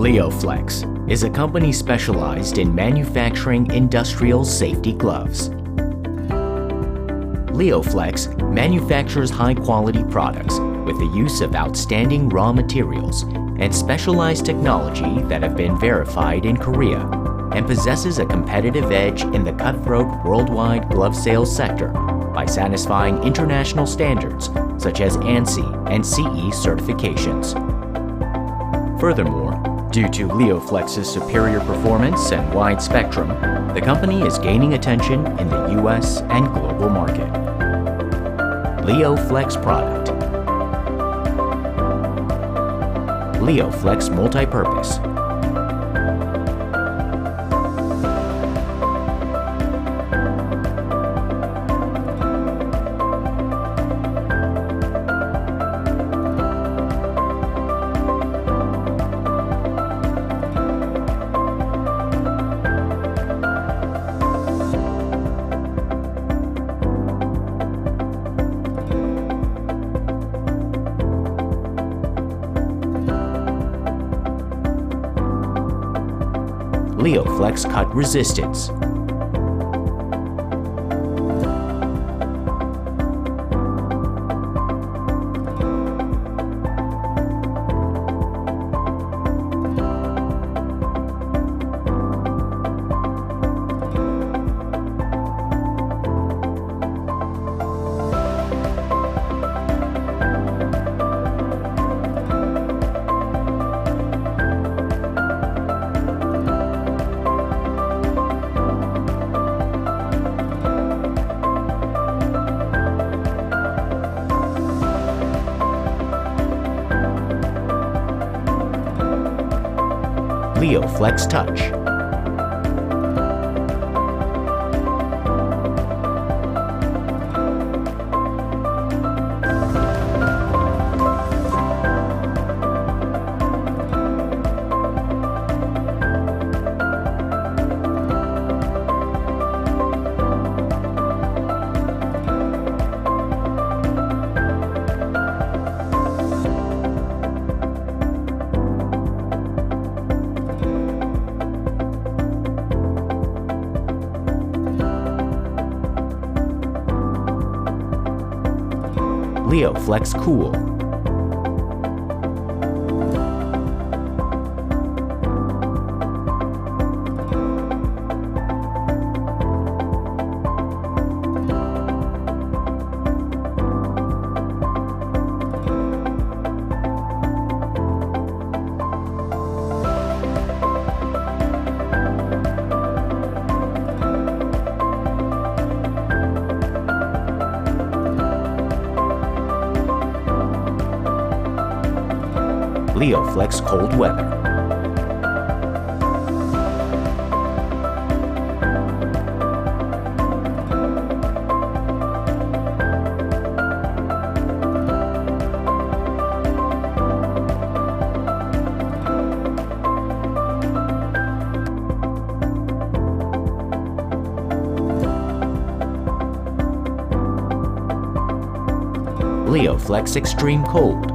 LIO Flex is a company specialized in manufacturing industrial safety gloves. LIO Flex manufactures high-quality products with the use of outstanding raw materials and specialized technology that have been verified in Korea, and possesses a competitive edge in the cutthroat worldwide glove sales sector by satisfying international standards such as ANSI and CE certifications. Furthermore, due to LIO Flex's superior performance and wide spectrum, the company is gaining attention in the US and global market. LIO Flex product. LIO Flex multi-purpose. LIO Flex cut resistance. LIO Flex Touch. LIO Flex Cool. LIO Flex Cold Weather. LIO Flex Extreme Cold.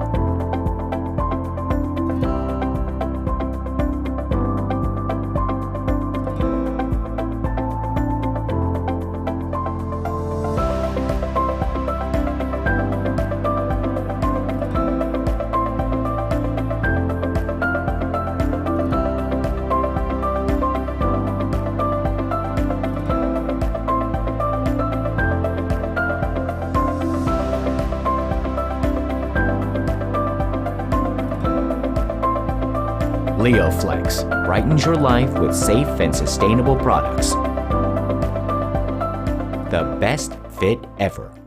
LIO Flex brightens your life with safe and sustainable products. The best fit ever.